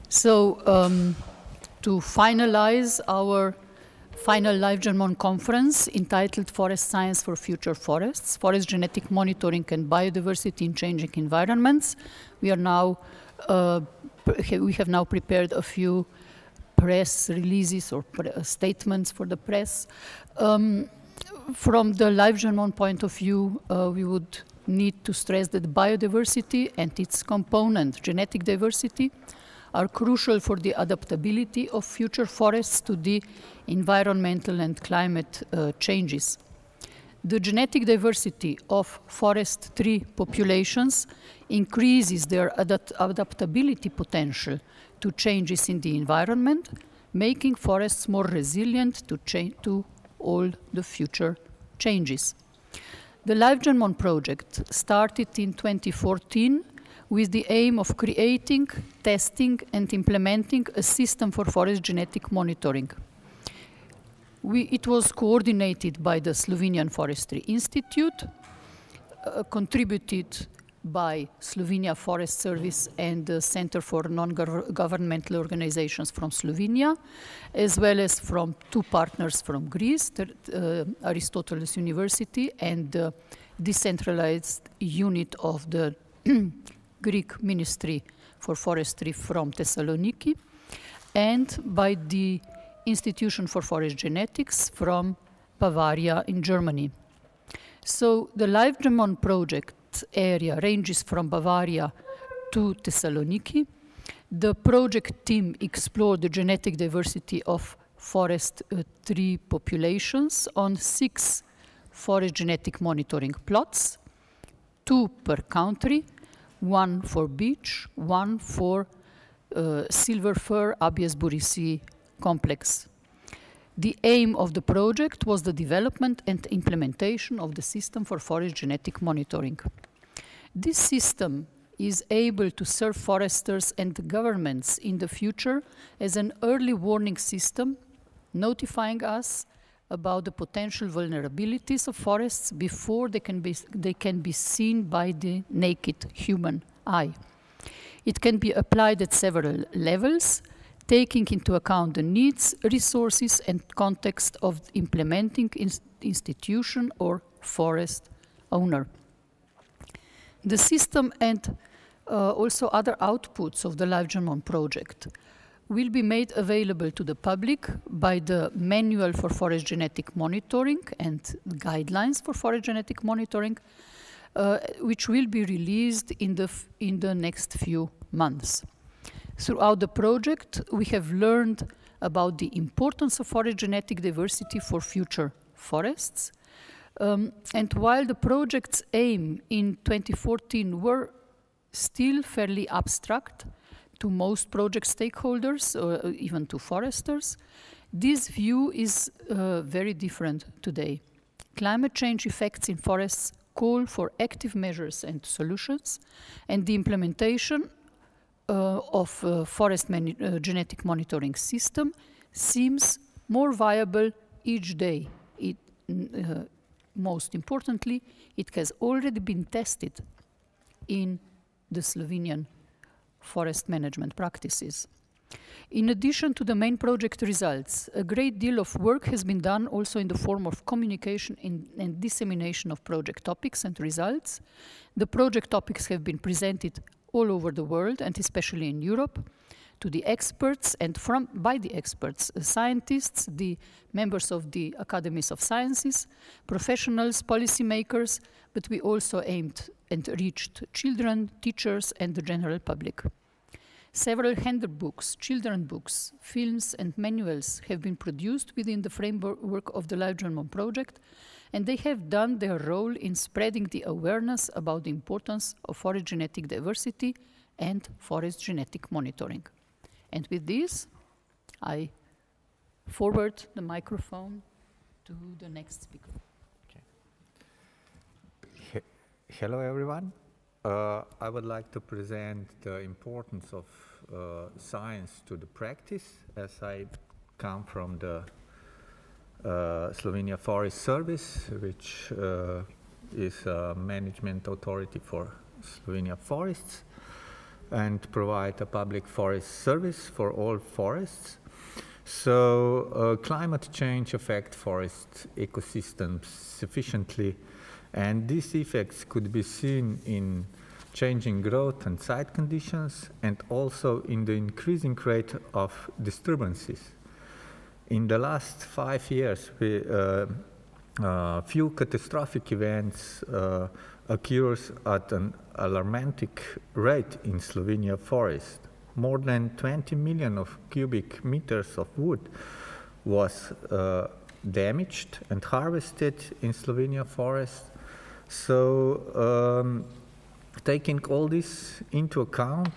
So, to finalize our final LivegenMon conference entitled Forest Science for Future Forests, Forest Genetic Monitoring and Biodiversity in Changing Environments, we have now prepared a few press releases or statements for the press. From the LivegenMon point of view, we would need to stress that biodiversity and its component, genetic diversity, are crucial for the adaptability of future forests to the environmental and climate changes. The genetic diversity of forest tree populations increases their adaptability potential to changes in the environment, making forests more resilient to all the future changes. The LivegenMon project started in 2014 with the aim of creating, testing, and implementing a system for forest genetic monitoring. It was coordinated by the Slovenian Forestry Institute, contributed by Slovenia Forest Service and the Center for Non-Governmental Organizations from Slovenia, as well as from two partners from Greece, Aristoteles University and the decentralized unit of the Greek Ministry for Forestry from Thessaloniki, and by the Institution for Forest Genetics from Bavaria in Germany. So the LivegenMon project area ranges from Bavaria to Thessaloniki. The project team explored the genetic diversity of forest tree populations on 6 forest genetic monitoring plots, 2 per country, 1 for beech, 1 for silver fir Abies borisii complex. The aim of the project was the development and implementation of the system for forest genetic monitoring. This system is able to serve foresters and governments in the future as an early warning system, notifying us about the potential vulnerabilities of forests before they can be seen by the naked human eye. It can be applied at several levels, taking into account the needs, resources, and context of the implementing institution or forest owner. The system and also other outputs of the LivegenMon project will be made available to the public by the Manual for Forest Genetic Monitoring and Guidelines for Forest Genetic Monitoring, which will be released in the next few months. Throughout the project, we have learned about the importance of forest genetic diversity for future forests. And while the project's aim in 2014 were still fairly abstract to most project stakeholders, or even to foresters, this view is very different today. Climate change effects in forests call for active measures and solutions, and the implementation of forest genetic monitoring system seems more viable each day. Most importantly, it has already been tested in the Slovenian forest management practices. In addition to the main project results, a great deal of work has been done also in the form of communication and dissemination of project topics and results. The project topics have been presented all over the world, and especially in Europe, to the experts and by the experts, scientists, the members of the Academies of Sciences, professionals, policymakers, but we also aimed and reached children, teachers, and the general public. Several handbooks, children books, films, and manuals have been produced within the framework of the LivegenMon project, and they have done their role in spreading the awareness about the importance of forest genetic diversity and forest genetic monitoring. And with this, I forward the microphone to the next speaker. Okay. Hello, everyone. I would like to present the importance of science to the practice, as I come from the Slovenia Forest Service, which is a management authority for Slovenia forests. and provide a public forest service for all forests. So climate change affects forest ecosystems sufficiently, and these effects could be seen in changing growth and site conditions, and also in the increasing rate of disturbances. In the last 5 years, few catastrophic events occurs at an alarming rate in Slovenia forest. More than 20 million of cubic meters of wood was damaged and harvested in Slovenia forest. So taking all this into account,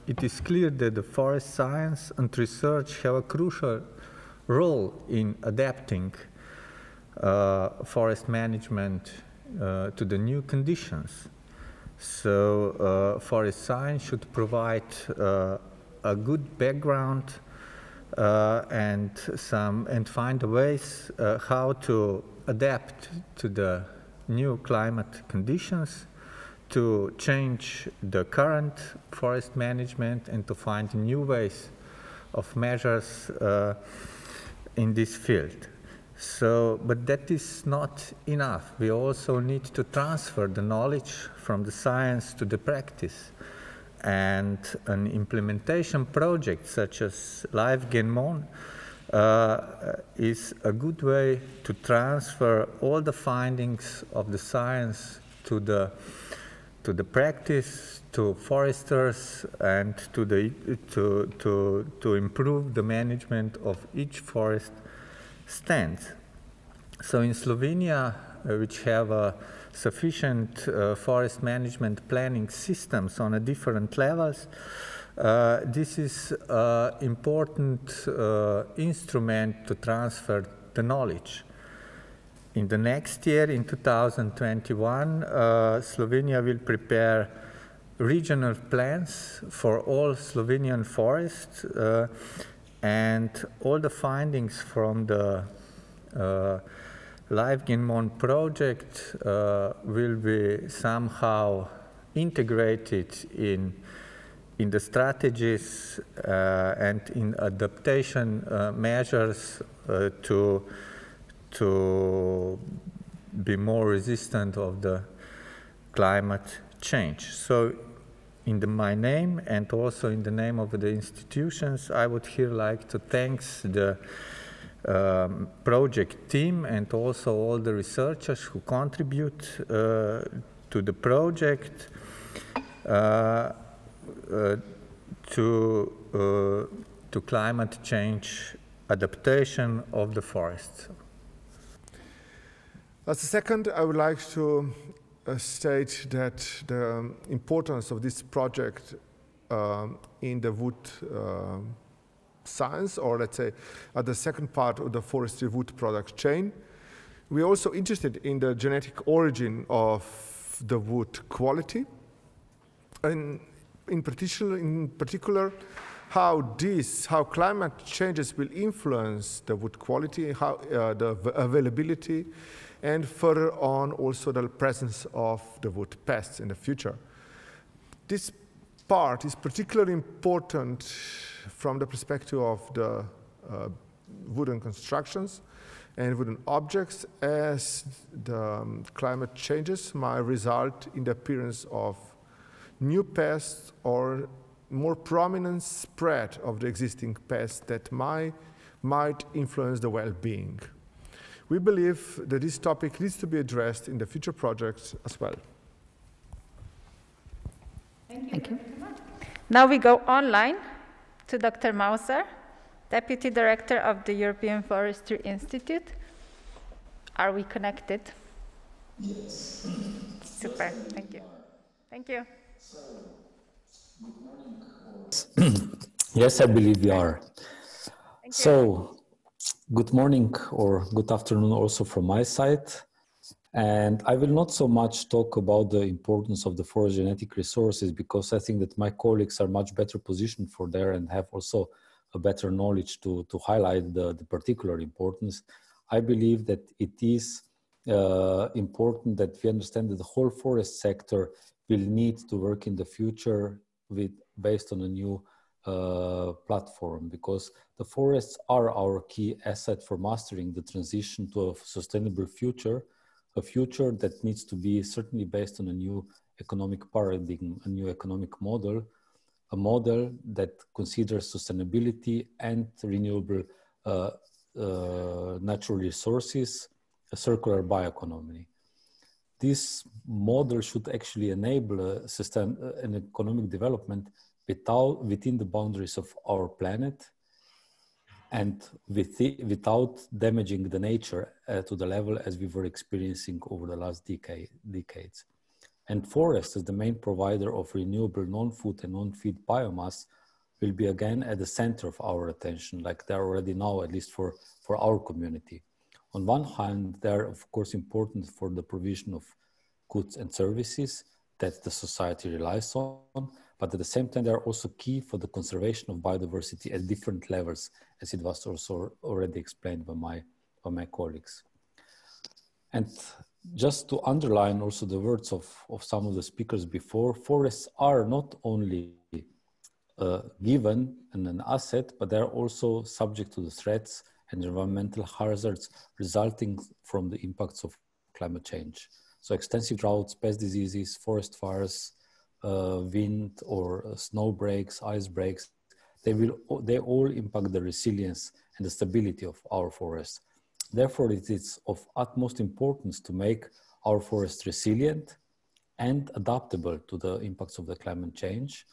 it is clear that the forest science and research have a crucial role in adapting forest management to the new conditions. So forest science should provide a good background and find ways how to adapt to the new climate conditions, to change the current forest management, and to find new ways of measures in this field. So, but that is not enough. We also need to transfer the knowledge from the science to the practice. And an implementation project such as TiskovkaLivegenmon is a good way to transfer all the findings of the science to the practice, to foresters, and to improve the management of each forest stand. So in Slovenia, which have sufficient forest management planning systems on different levels, this is an important instrument to transfer the knowledge. In the next year, in 2021, Slovenia will prepare regional plans for all Slovenian forests, and all the findings from the TiskovkaLivegenmon project will be somehow integrated in the strategies and in adaptation measures to be more resistant of the climate change. So in my name and also in the name of the institutions, I would here like to thank the project team and also all the researchers who contribute to the project to climate change adaptation of the forests. As a second, I would like to state that the importance of this project in the wood science, or let's say at the second part of the forestry wood product chain. We are also interested in the genetic origin of the wood quality, and in particular how climate changes will influence the wood quality, how the availability, and further on also the presence of the wood pests in the future. This part is particularly important from the perspective of the wooden constructions and wooden objects, as the climate changes might result in the appearance of new pests or more prominent spread of the existing pests that might influence the well-being. We believe that this topic needs to be addressed in the future projects as well. Thank you. Now we go online to Dr. Mauser, Deputy Director of the European Forestry Institute. Are we connected? Yes. Super, thank you. Thank you. So, good morning. Yes, I believe we are. So, good morning or good afternoon also from my side. And I will not so much talk about the importance of the forest genetic resources, because I think that my colleagues are much better positioned for there and have also a better knowledge to highlight the particular importance. I believe that it is important that we understand that the whole forest sector will need to work in the future based on a new platform, because the forests are our key asset for mastering the transition to a sustainable future, a future that needs to be certainly based on a new economic paradigm, a new economic model, a model that considers sustainability and renewable natural resources, a circular bioeconomy. This model should actually enable an economic development within the boundaries of our planet and without damaging the nature to the level as we were experiencing over the last decades. And forests, as the main provider of renewable non-food and non-feed biomass, will be again at the center of our attention, like they're already now, at least for our community. On one hand, they're of course important for the provision of goods and services that the society relies on, but at the same time, they're also key for the conservation of biodiversity at different levels, as it was also already explained by my colleagues. And just to underline also the words of some of the speakers before, forests are not only given and an asset, but they're also subject to the threats and environmental hazards resulting from the impacts of climate change. So extensive droughts, pest diseases, forest fires, wind or snow breaks, ice breaks, they all impact the resilience and the stability of our forests. Therefore, it is of utmost importance to make our forests resilient and adaptable to the impacts of the climate change,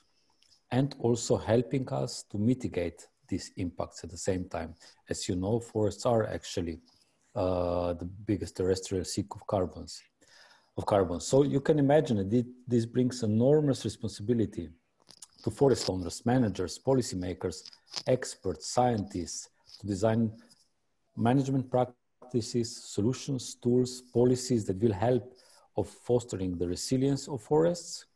and also helping us to mitigate these impacts at the same time. As you know, forests are actually the biggest terrestrial sink of carbon. So you can imagine that this brings enormous responsibility to forest owners, managers, policymakers, experts, scientists, to design management practices, solutions, tools, policies that will help of fostering the resilience of forests,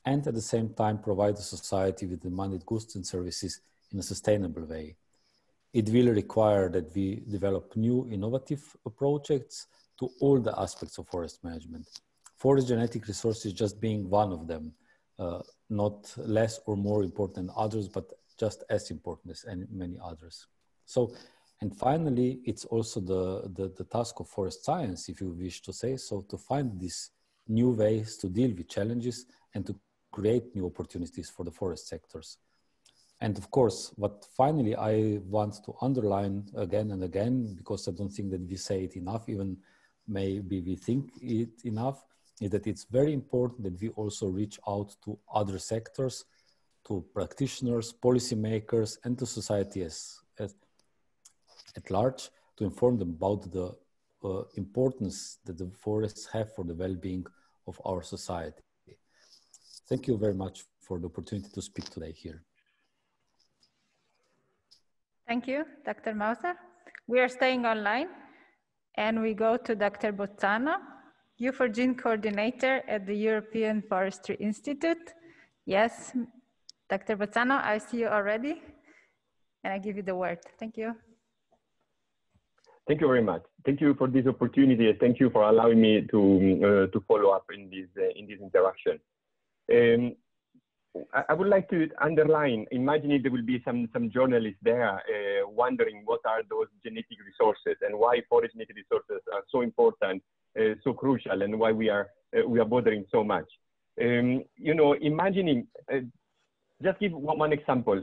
and at the same time provide the society with demanded goods and services in a sustainable way. It will require that we develop new innovative projects to all the aspects of forest management. Forest genetic resources just being one of them, not less or more important than others, but just as important as many others. So, and finally, it's also the task of forest science, if you wish to say so, to find these new ways to deal with challenges and to create new opportunities for the forest sectors. And of course, what finally I want to underline again and again, because I don't think that we say it enough, even maybe we think it enough, is that it's very important that we also reach out to other sectors, to practitioners, policymakers, and to society at large, to inform them about the importance that the forests have for the well-being of our society. Thank you very much for the opportunity to speak today here. Thank you, Dr. Mauser. We are staying online, and we go to Dr. Bozzano, U4Gene coordinator at the European Forestry Institute. Yes, Dr. Bozzano, I see you already, and I give you the word. Thank you. Thank you very much. Thank you for this opportunity. Thank you for allowing me to follow up in this interaction. I would like to underline, imagining there will be some journalists there wondering what are those genetic resources and why forest genetic resources are so important, so crucial, and why we are bothering so much. You know, imagining, just give one example.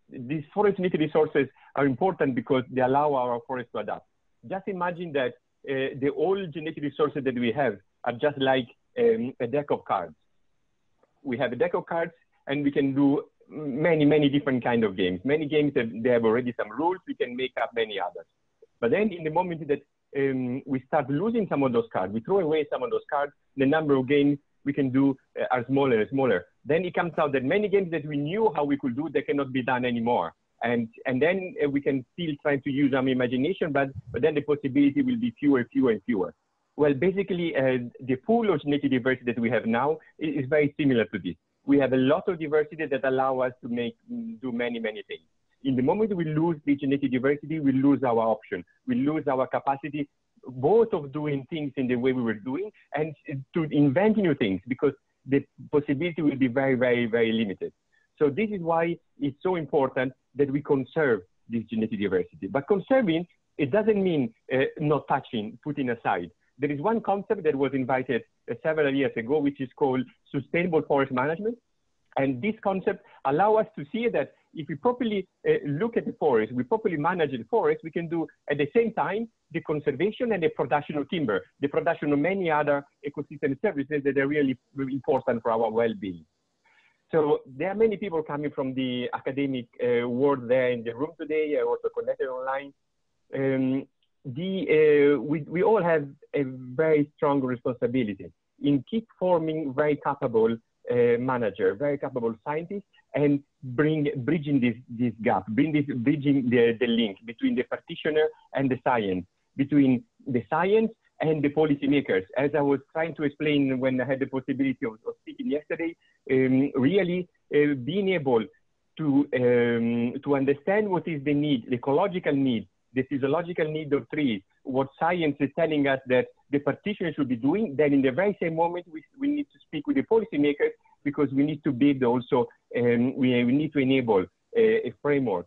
These forest genetic resources are important because they allow our forests to adapt. Just imagine that the old genetic resources that we have are just like a deck of cards. We have a deck of cards, and we can do many different kind of games. Many games, they have already some rules. We can make up many others. But then in the moment that we start losing some of those cards, we throw away some of those cards, the number of games we can do are smaller and smaller. Then it comes out that many games that we knew how we could do, they cannot be done anymore. And then we can still try to use our imagination, but then the possibility will be fewer and fewer. Well, basically, the pool of genetic diversity that we have now is very similar to this. We have a lot of diversity that allow us to do many things. In the moment we lose the genetic diversity, we lose our option. We lose our capacity, both of doing things in the way we were doing and to invent new things, because the possibility will be very limited. So this is why it's so important that we conserve this genetic diversity. But conserving, it doesn't mean not touching, putting aside. There is one concept that was invited several years ago, which is called sustainable forest management. And this concept allows us to see that if we properly look at the forest, we properly manage the forest, we can do at the same time the conservation and the production of timber, the production of many other ecosystem services that are really important for our well-being. So there are many people coming from the academic world there in the room today, also connected online. We all have a very strong responsibility in keep forming very capable manager, very capable scientists, and bridging this gap, bridging the link between the practitioner and the science, between the science and the policymakers. As I was trying to explain when I had the possibility of speaking yesterday, really being able to understand what is the need, the ecological need, the physiological need of trees, what science is telling us that the practitioner should be doing, then in the very same moment, we need to speak with the policymakers, because we need to build also, we need to enable a framework,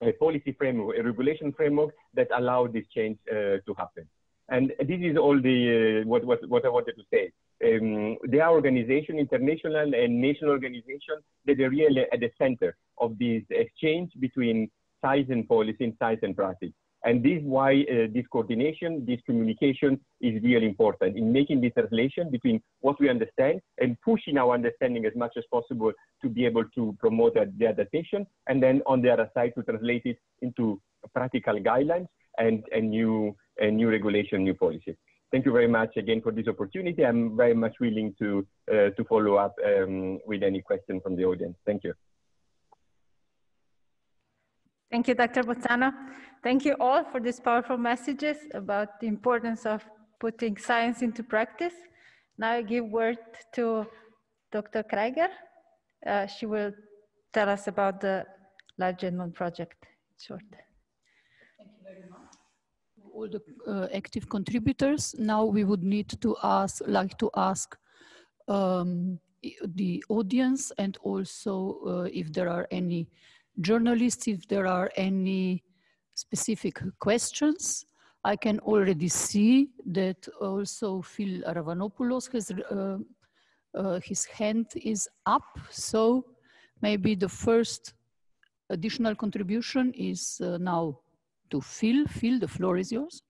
a policy framework, a regulation framework that allows this change to happen. And this is all the what I wanted to say. There are organizations, international and national organizations, that are really at the center of this exchange between science and policy, and science and practice. And this is why this coordination, this communication is really important in making the translation between what we understand and pushing our understanding as much as possible to be able to promote the adaptation, and then on the other side to translate it into practical guidelines and new regulation, new policy. Thank you very much again for this opportunity. I'm very much willing to follow up with any question from the audience. Thank you. Thank you, Dr. Bozzano. Thank you all for these powerful messages about the importance of putting science into practice. Now I give word to Dr. Krieger. She will tell us about the LiveGenmon project. Short. Thank you very much. All the active contributors. Now we would need to ask the audience, and also if there are any journalists, if there are any specific questions. I can already see that also Phil Aravanopoulos has his hand is up. So maybe the first additional contribution is now to Phil. Phil, the floor is yours.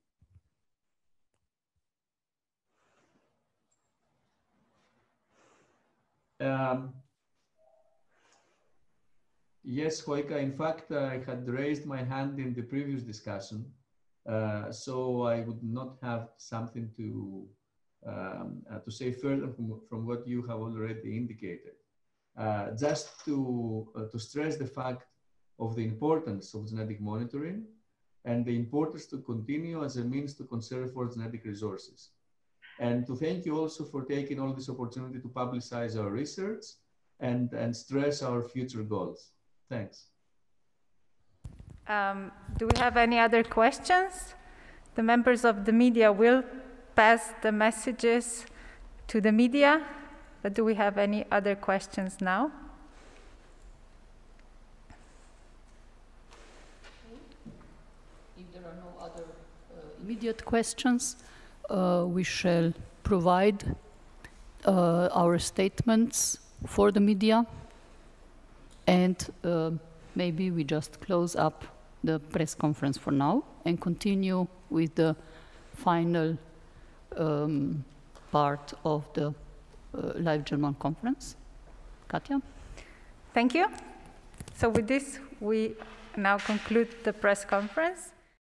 Yes, Hoika, in fact, I had raised my hand in the previous discussion, so I would not have something to say further from what you have already indicated. Just to stress the fact of the importance of genetic monitoring and the importance to continue as a means to conserve for genetic resources. And to thank you also for taking all this opportunity to publicize our research and stress our future goals. Thanks. Do we have any other questions? The members of the media will pass the messages to the media, but do we have any other questions now? If there are no other immediate questions, we shall provide our statements for the media. And maybe we just close up the press conference for now and continue with the final part of the LiveGenmon conference. Katja? Thank you. So with this, we now conclude the press conference.